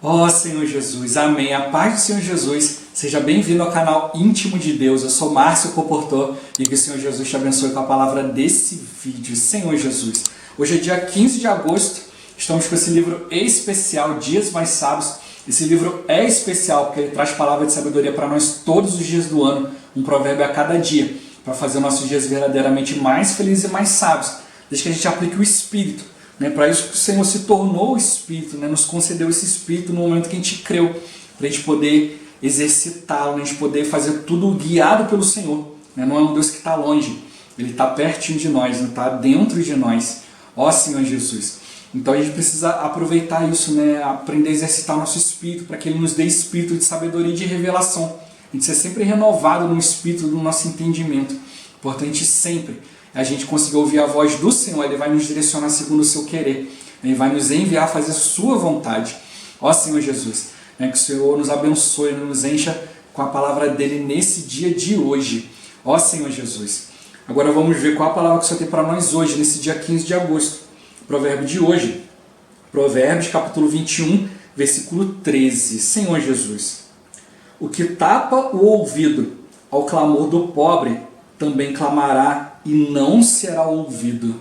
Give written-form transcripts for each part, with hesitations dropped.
Ó Senhor Jesus, amém. A paz do Senhor Jesus, seja bem-vindo ao canal Íntimo de Deus. Eu sou Márcio Comportor e que o Senhor Jesus te abençoe com a palavra desse vídeo. Senhor Jesus, hoje é dia 15 de agosto, estamos com esse livro especial, Dias Mais Sábios. Esse livro é especial porque ele traz palavra de sabedoria para nós todos os dias do ano, um provérbio a cada dia, para fazer nossos dias verdadeiramente mais felizes e mais sábios, desde que a gente aplique o Espírito. Para isso que o Senhor se tornou o Espírito, nos concedeu esse Espírito no momento que a gente creu, para a gente poder exercitá-lo, a gente poder fazer tudo guiado pelo Senhor. Não é um Deus que está longe, Ele está pertinho de nós, está dentro de nós. Ó Senhor Jesus! Então a gente precisa aproveitar isso, aprender a exercitar o nosso Espírito, para que Ele nos dê Espírito de sabedoria e de revelação. A gente ser sempre renovado no Espírito do nosso entendimento. Importante sempre a gente conseguir ouvir a voz do Senhor, Ele vai nos direcionar segundo o seu querer, Ele vai nos enviar a fazer a sua vontade. Ó Senhor Jesus, que o Senhor nos abençoe, nos encha com a palavra dEle nesse dia de hoje. Ó Senhor Jesus. Agora vamos ver qual a palavra que o Senhor tem para nós hoje, nesse dia 15 de agosto. O provérbio de hoje, Provérbios capítulo 21, versículo 13. Senhor Jesus, o que tapa o ouvido ao clamor do pobre, também clamará e não será ouvido.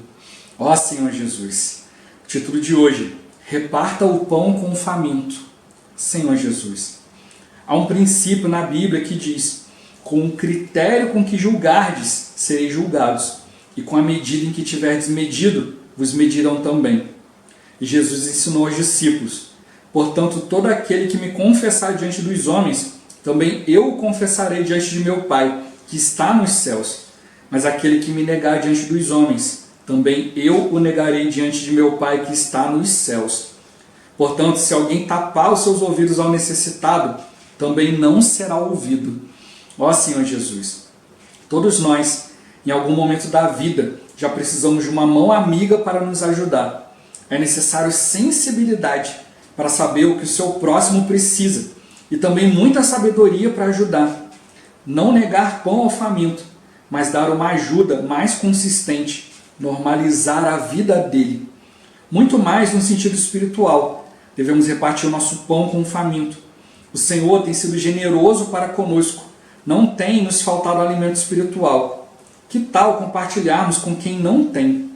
Ó Senhor Jesus. Título de hoje: reparta o pão com o faminto. Senhor Jesus. Há um princípio na Bíblia que diz: com o critério com que julgardes, sereis julgados, e com a medida em que tiverdes medido, vos medirão também. E Jesus ensinou aos discípulos: portanto, todo aquele que me confessar diante dos homens, também eu o confessarei diante de meu Pai, que está nos céus. Mas aquele que me negar diante dos homens, também eu o negarei diante de meu Pai que está nos céus. Portanto, se alguém tapar os seus ouvidos ao necessitado, também não será ouvido. Ó Senhor Jesus, todos nós, em algum momento da vida, já precisamos de uma mão amiga para nos ajudar. É necessário sensibilidade para saber o que o seu próximo precisa e também muita sabedoria para ajudar. Não negar pão ao faminto, mas dar uma ajuda mais consistente, normalizar a vida dele. Muito mais no sentido espiritual, devemos repartir o nosso pão com o faminto. O Senhor tem sido generoso para conosco, não tem nos faltado alimento espiritual. Que tal compartilharmos com quem não tem?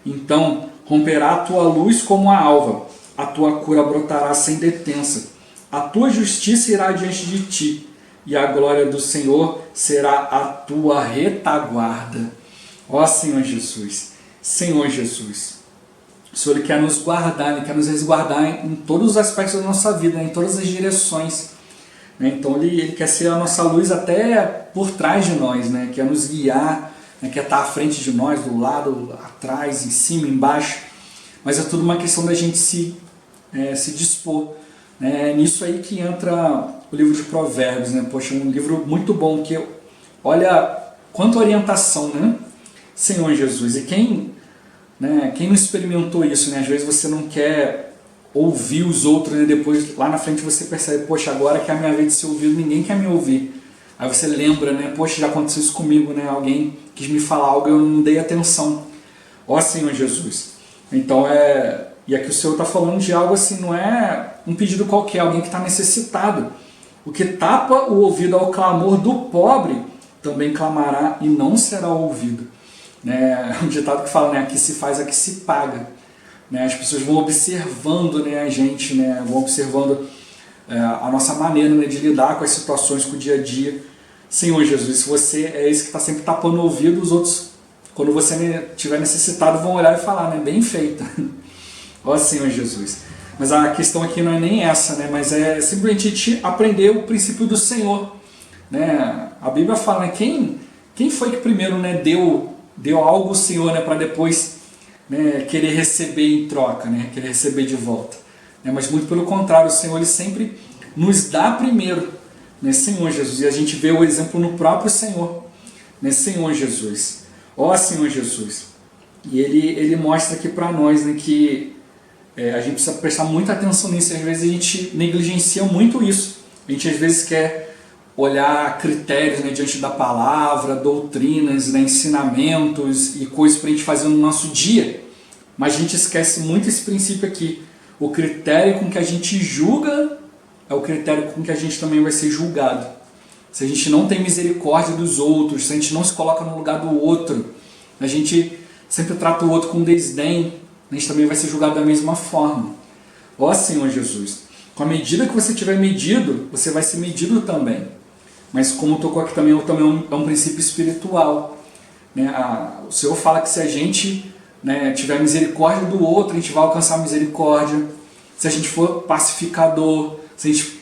Então, romperá a tua luz como a alva, a tua cura brotará sem detença, a tua justiça irá diante de ti, e a glória do Senhor será a tua retaguarda. Ó Senhor Jesus, Senhor Jesus, o Senhor Ele quer nos guardar, Ele quer nos resguardar em todos os aspectos da nossa vida, em todas as direções. Então Ele quer ser a nossa luz até por trás de nós, quer nos guiar, quer estar à frente de nós, do lado, atrás, em cima, embaixo. Mas é tudo uma questão da gente se dispor. É nisso aí que entra o livro de Provérbios, Poxa, um livro muito bom, que olha quanta orientação, Senhor Jesus. E quem não experimentou isso, Às vezes você não quer ouvir os outros, depois lá na frente você percebe, poxa, agora que é a minha vez de ser ouvido, ninguém quer me ouvir. Aí você lembra, poxa, já aconteceu isso comigo, Alguém quis me falar algo e eu não dei atenção. Ó Senhor Jesus. Então E aqui o Senhor está falando de algo assim, não é um pedido qualquer, alguém que está necessitado. O que tapa o ouvido ao clamor do pobre, também clamará e não será ouvido. É um ditado que fala, aqui se faz, aqui se paga. As pessoas vão observando a gente, vão observando a nossa maneira de lidar com as situações, com o dia a dia. Senhor Jesus, se você é esse que está sempre tapando o ouvido, os outros, quando você estiver necessitado, vão olhar e falar, bem feita. Ó Senhor Jesus. Mas a questão aqui não é nem essa, mas é simplesmente aprender o princípio do Senhor. A Bíblia fala, quem foi que primeiro deu algo ao Senhor para depois querer receber em troca, querer receber de volta. Mas muito pelo contrário, o Senhor Ele sempre nos dá primeiro, Senhor Jesus. E a gente vê o exemplo no próprio Senhor, Senhor Jesus. Ó Senhor Jesus. E Ele mostra aqui para nós que a gente precisa prestar muita atenção nisso. Às vezes a gente negligencia muito isso. A gente às vezes quer olhar critérios diante da palavra, doutrinas, ensinamentos e coisas para a gente fazer no nosso dia. Mas a gente esquece muito esse princípio aqui. o critério com que a gente julga é o critério com que a gente também vai ser julgado. Se a gente não tem misericórdia dos outros, se a gente não se coloca no lugar do outro, a gente sempre trata o outro com desdém, a gente também vai ser julgado da mesma forma. Ó Senhor Jesus, com a medida que você tiver medido, você vai ser medido também. Mas como tocou aqui também é um princípio espiritual. Né? O Senhor fala que se a gente, né, tiver misericórdia do outro, a gente vai alcançar misericórdia. Se a gente for pacificador, se a gente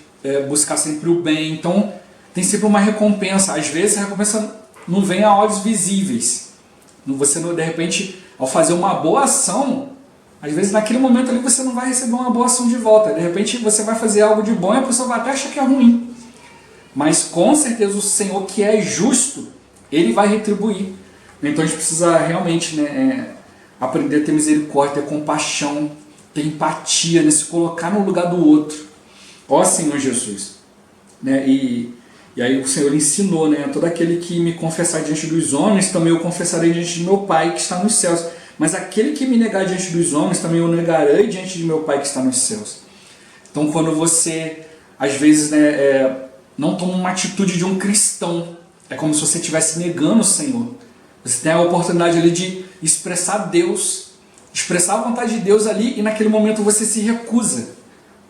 buscar sempre o bem, então tem sempre uma recompensa. Às vezes a recompensa não vem a olhos visíveis. Você, de repente, ao fazer uma boa ação, às vezes naquele momento ali você não vai receber uma boa ação de volta. De repente você vai fazer algo de bom e a pessoa vai até achar que é ruim. Mas com certeza o Senhor, que é justo, Ele vai retribuir. Então a gente precisa realmente, né, aprender a ter misericórdia, ter compaixão, ter empatia, né, se colocar no lugar do outro. Ó Senhor Jesus. Né, e aí o Senhor ensinou, né, todo aquele que me confessar diante dos homens, também eu confessarei diante de meu Pai que está nos céus. Mas aquele que me negar diante dos homens, também eu negarei diante de meu Pai que está nos céus. Então quando você, às vezes, né, não toma uma atitude de um cristão, é como se você estivesse negando o Senhor. Você tem a oportunidade ali de expressar Deus, expressar a vontade de Deus ali, e naquele momento você se recusa.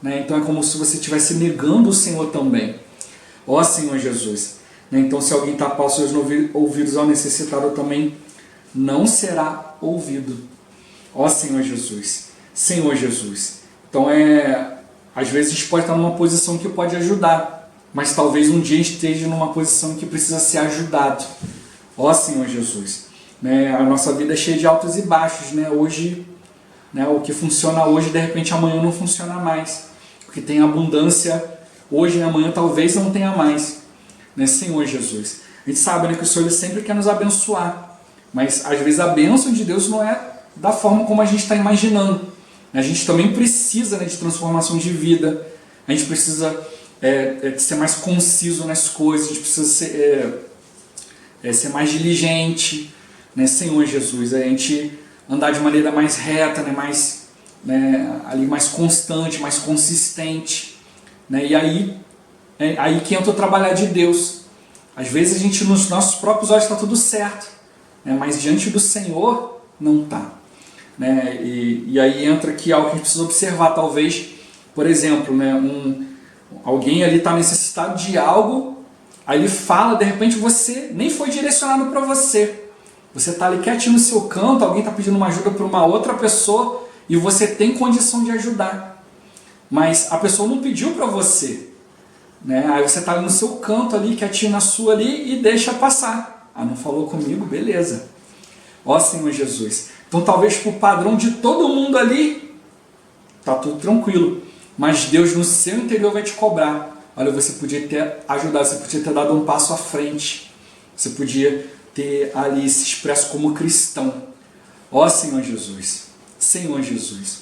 Né? Então é como se você estivesse negando o Senhor também. Ó Senhor Jesus. Né? Então se alguém tapar os seus ouvidos ao necessitado também, não será ouvido. Ó Senhor Jesus. Senhor Jesus. Então às vezes a gente pode estar numa posição que pode ajudar, mas talvez um dia a gente esteja numa posição que precisa ser ajudado. Ó Senhor Jesus. Né? A nossa vida é cheia de altos e baixos. Né? Hoje, né, o que funciona hoje, de repente amanhã não funciona mais. O que tem abundância hoje e amanhã talvez não tenha mais. Né? Senhor Jesus. A gente sabe, né, que o Senhor sempre quer nos abençoar. Mas às vezes a bênção de Deus não é da forma como a gente está imaginando. A gente também precisa, né, de transformação de vida. A gente precisa ser mais conciso nas coisas. A gente precisa ser mais diligente. Né, Senhor Jesus. A gente andar de maneira mais reta, né, mais constante, mais consistente. Né, e aí que entra o trabalhar de Deus. Às vezes a gente, nos nossos próprios olhos, está tudo certo. Mas diante do Senhor não está. Né? E aí entra aqui algo que a gente precisa observar. Talvez, por exemplo, né, alguém ali está necessitado de algo, aí ele fala, de repente você nem foi direcionado para você. Você está ali quietinho no seu canto, alguém está pedindo uma ajuda para uma outra pessoa e você tem condição de ajudar. Mas a pessoa não pediu para você. Né? Aí você está ali no seu canto, ali, quietinho na sua ali e deixa passar. Ah, não falou comigo? Beleza. Ó Senhor Jesus. Então talvez por padrão de todo mundo ali, tá tudo tranquilo. Mas Deus no seu interior vai te cobrar. Olha, você podia ter ajudado, você podia ter dado um passo à frente. Você podia ter ali se expresso como cristão. Ó Senhor Jesus. Senhor Jesus.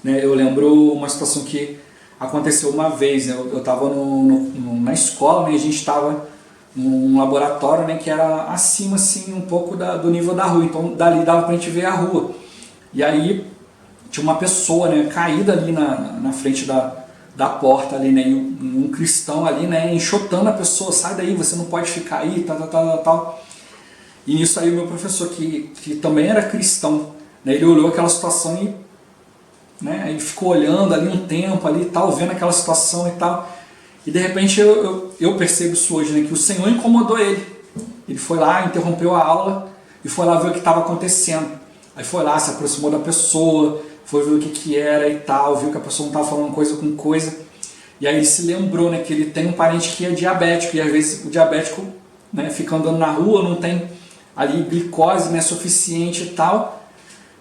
Né, eu lembro uma situação que aconteceu uma vez. Né, eu estava na escola, né, e a gente estava num laboratório, né, que era acima assim, um pouco do nível da rua, então dali dava pra gente ver a rua. E aí tinha uma pessoa, né, caída ali na frente da porta ali, né, e um cristão ali, né, enxotando a pessoa: sai daí, você não pode ficar aí, tal. E nisso aí o meu professor, que também era cristão, né, ele olhou aquela situação e, né, ele ficou olhando ali um tempo ali, tal, vendo aquela situação e tal. E de repente eu percebo isso hoje, né, que o Senhor incomodou ele. Ele foi lá, interrompeu a aula e foi lá ver o que estava acontecendo. Aí foi lá, se aproximou da pessoa, foi ver o que era e tal, viu que a pessoa não estava falando coisa com coisa. E aí ele se lembrou, né, que ele tem um parente que é diabético, e às vezes o diabético, né, fica andando na rua, não tem ali glicose, né, suficiente e tal,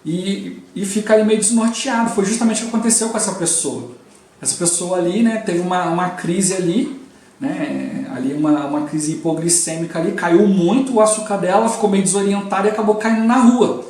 e fica ali meio desnorteado. Foi justamente o que aconteceu com essa pessoa. Essa pessoa ali, né, teve uma crise ali, né, ali uma crise hipoglicêmica ali, caiu muito o açúcar dela, ficou meio desorientada e acabou caindo na rua.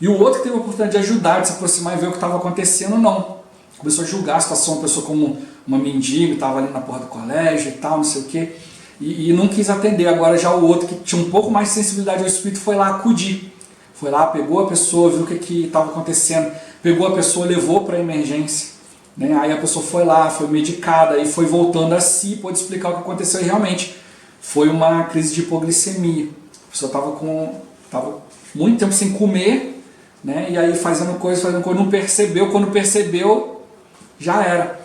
E o outro que teve a oportunidade de ajudar, de se aproximar e ver o que estava acontecendo, não. Começou a julgar a situação, a pessoa como uma mendiga, estava ali na porta do colégio e tal, não sei o quê, e não quis atender. Agora já o outro, que tinha um pouco mais de sensibilidade ao espírito, foi lá acudir. Foi lá, pegou a pessoa, viu o que estava acontecendo, pegou a pessoa, levou para a emergência. né? Aí a pessoa foi lá, foi medicada e foi voltando a si, pôde explicar o que aconteceu e realmente foi uma crise de hipoglicemia. A pessoa estava muito tempo sem comer, né? E aí fazendo coisa, não percebeu, quando percebeu, já era,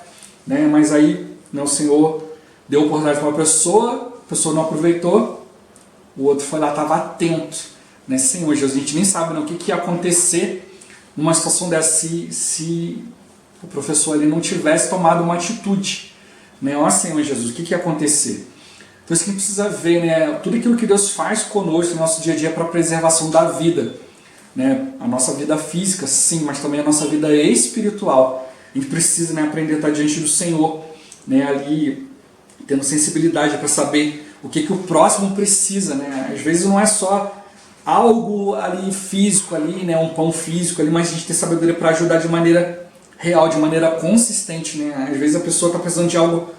né? Mas aí, né, o Senhor deu oportunidade para uma pessoa, a pessoa não aproveitou, o outro foi lá, estava atento, né? Senhor Jesus, a gente nem sabe, né, o que ia acontecer numa situação dessa se o professor ali não tivesse tomado uma atitude, né? Ó Senhor Jesus, o que ia acontecer? Então isso que a gente precisa ver, né? Tudo aquilo que Deus faz conosco no nosso dia a dia para a preservação da vida, né? A nossa vida física, sim, mas também a nossa vida espiritual. A gente precisa, né, aprender a estar diante do Senhor, né, ali tendo sensibilidade para saber o que o próximo precisa, né? Às vezes não é só algo ali físico, ali, né, um pão físico, ali, mas a gente tem sabedoria para ajudar de maneira real, de maneira consistente, né? Às vezes a pessoa está precisando de algo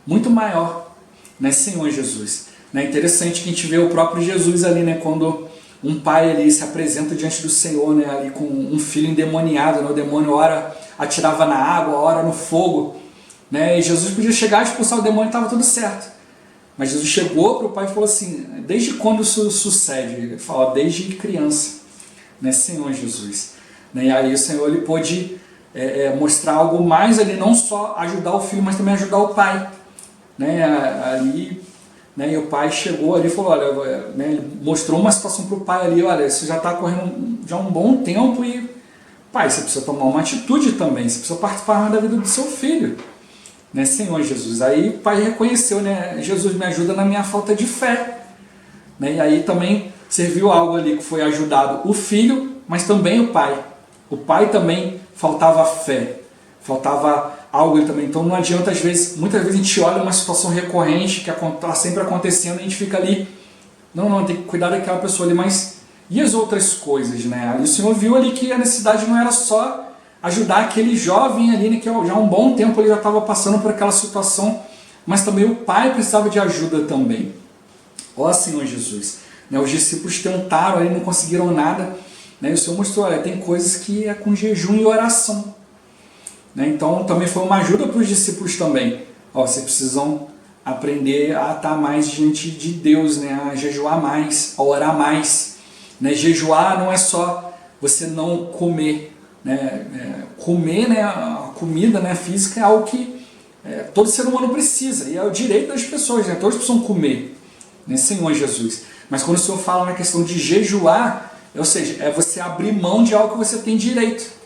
muito maior, né, Senhor Jesus. É interessante que a gente vê o próprio Jesus ali, né, quando um pai ali se apresenta diante do Senhor, né, ali com um filho endemoniado, né, o demônio ora atirava na água, ora no fogo, né, e Jesus podia chegar e expulsar o demônio e estava tudo certo. Mas Jesus chegou para o pai e falou assim, desde quando isso sucede? Ele falou, desde criança, né, Senhor Jesus. Né, e aí o Senhor ele pôde mostrar algo mais ali, não só ajudar o filho, mas também ajudar o pai. Né, ali, né, e o pai chegou ali e falou, olha, né, ele mostrou uma situação para o pai ali, olha, isso já está correndo já um bom tempo e, pai, você precisa tomar uma atitude também, você precisa participar mais da vida do seu filho, né, Senhor Jesus. Aí o pai reconheceu, né, Jesus me ajuda na minha falta de fé, né, e aí também serviu algo ali que foi ajudado o filho, mas também o pai também faltava fé, faltava algo também. Então não adianta, muitas vezes a gente olha uma situação recorrente que está sempre acontecendo e a gente fica ali, não, tem que cuidar daquela pessoa ali, mas e as outras coisas, né? E o Senhor viu ali que a necessidade não era só ajudar aquele jovem ali, né, que já há um bom tempo ele já estava passando por aquela situação, mas também o pai precisava de ajuda também. Ó Senhor Jesus, né, os discípulos tentaram ali, não conseguiram nada, né, e o Senhor mostrou, olha, tem coisas que é com jejum e oração. Então também foi uma ajuda para os discípulos também. Ó, vocês precisam aprender a estar mais diante de Deus, né? A jejuar mais, a orar mais. Né? Jejuar não é só você não comer. Né? Comer, né, a comida, né, física é algo que todo ser humano precisa. E é o direito das pessoas, né? Todos precisam comer, né? Senhor Jesus. Mas quando o Senhor fala na questão de jejuar, ou seja, é você abrir mão de algo que você tem direito.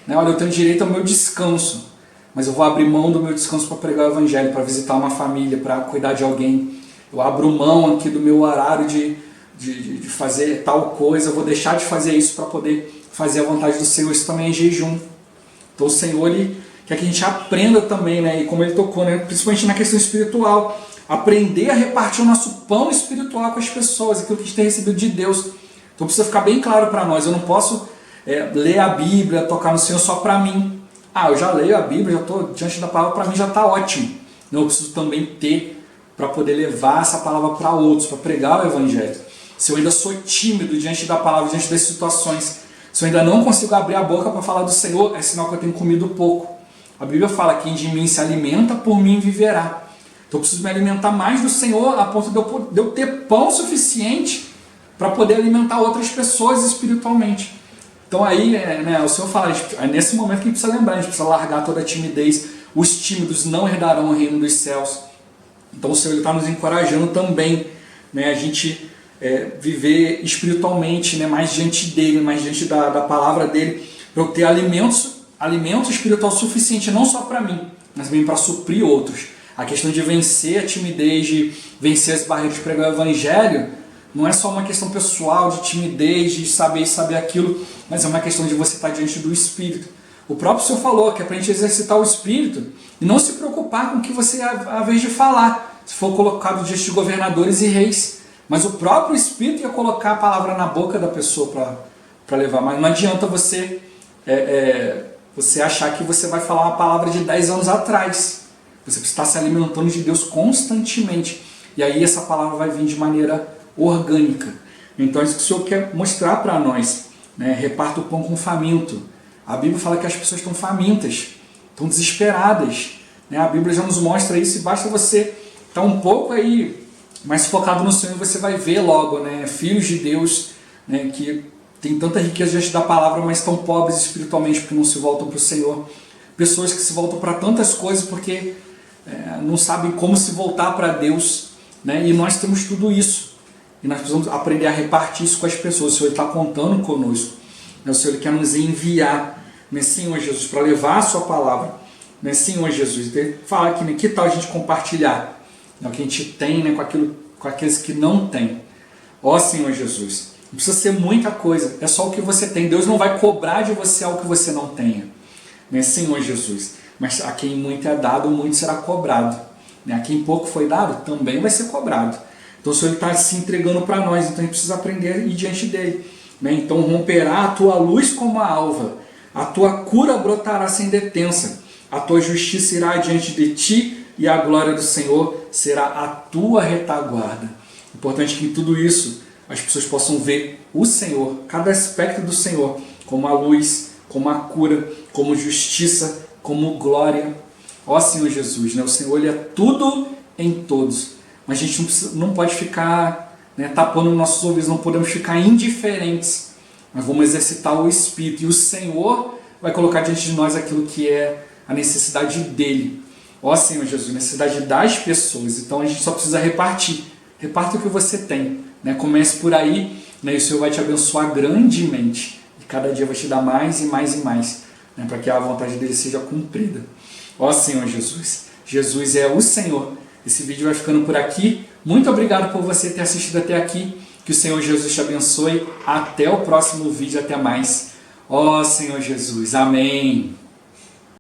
Olha, eu tenho direito ao meu descanso, mas eu vou abrir mão do meu descanso para pregar o Evangelho, para visitar uma família, para cuidar de alguém. Eu abro mão aqui do meu horário de fazer tal coisa, eu vou deixar de fazer isso para poder fazer a vontade do Senhor. Isso também é jejum. Então o Senhor ele quer que a gente aprenda também, né? E como ele tocou, né? Principalmente na questão espiritual, aprender a repartir o nosso pão espiritual com as pessoas, aquilo que a gente tem recebido de Deus. Então precisa ficar bem claro para nós, eu não posso ler a Bíblia, tocar no Senhor só para mim. Eu já leio a Bíblia, já estou diante da palavra, para mim já está ótimo. Eu preciso também ter para poder levar essa palavra para outros, para pregar o Evangelho. Se eu ainda sou tímido diante da palavra, diante das situações, se eu ainda não consigo abrir a boca para falar do Senhor, é sinal que eu tenho comido pouco. A Bíblia fala que quem de mim se alimenta, por mim viverá. Então eu preciso me alimentar mais do Senhor a ponto de eu ter pão suficiente para poder alimentar outras pessoas espiritualmente. Então aí, né, o Senhor fala, é nesse momento que a gente precisa lembrar, a gente precisa largar toda a timidez. Os tímidos não herdarão o reino dos céus. Então o Senhor está nos encorajando também, né, a gente viver espiritualmente, né, mais diante dele, mais diante da palavra dele, para eu ter alimento espiritual suficiente, não só para mim, mas também para suprir outros. A questão de vencer a timidez, de vencer as barreiras de pregar o Evangelho, não é só uma questão pessoal de timidez, de saber aquilo, mas é uma questão de você estar diante do Espírito. O próprio Senhor falou que é para a gente exercitar o Espírito e não se preocupar com o que você, à vez de falar, se for colocado diante de governadores e reis. Mas o próprio Espírito ia colocar a palavra na boca da pessoa para levar. Mas não adianta você achar que você vai falar uma palavra de 10 anos atrás. Você precisa estar se alimentando de Deus constantemente. E aí essa palavra vai vir de maneira orgânica. Então é isso que o Senhor quer mostrar para nós, né? Reparta o pão com faminto. A Bíblia fala que as pessoas estão famintas, estão desesperadas, né? A Bíblia já nos mostra isso e basta você estar um pouco aí mais focado no Senhor e você vai ver logo, né? Filhos de Deus, né? Que tem tanta riqueza diante da palavra, mas estão pobres espiritualmente porque não se voltam para o Senhor. Pessoas que se voltam para tantas coisas porque não sabem como se voltar para Deus, né? E nós temos tudo isso. E nós precisamos aprender a repartir isso com as pessoas. O Senhor está contando conosco. Né? O Senhor quer nos enviar, né, Senhor Jesus, para levar a sua palavra. Né, Senhor Jesus, falar aqui, né, que tal a gente compartilhar, né, o que a gente tem, né, com aqueles que não têm. Ó Senhor Jesus, não precisa ser muita coisa, é só o que você tem. Deus não vai cobrar de você algo que você não tenha. Né, Senhor Jesus, mas a quem muito é dado, muito será cobrado. Né, a quem pouco foi dado, também vai ser cobrado. Então o Senhor está se entregando para nós, então a gente precisa aprender a ir diante dele. Né? Então romperá a tua luz como a alva, a tua cura brotará sem detença, a tua justiça irá diante de ti e a glória do Senhor será a tua retaguarda. Importante que em tudo isso as pessoas possam ver o Senhor, cada aspecto do Senhor, como a luz, como a cura, como justiça, como glória. Ó Senhor Jesus, né? O Senhor ele é tudo em todos. Mas a gente não pode ficar, né, tapando nossos ouvidos, não podemos ficar indiferentes. Nós vamos exercitar o Espírito e o Senhor vai colocar diante de nós aquilo que é a necessidade dele. Ó Senhor Jesus, a necessidade das pessoas. Então a gente só precisa repartir. Reparta o que você tem. Né? Comece por aí, né, e o Senhor vai te abençoar grandemente. E cada dia vai te dar mais e mais e mais, né, para que a vontade dele seja cumprida. Ó Senhor Jesus. Jesus é o Senhor. Esse vídeo vai ficando por aqui. Muito obrigado por você ter assistido até aqui. Que o Senhor Jesus te abençoe. Até o próximo vídeo. Até mais. Ó Senhor Jesus. Amém.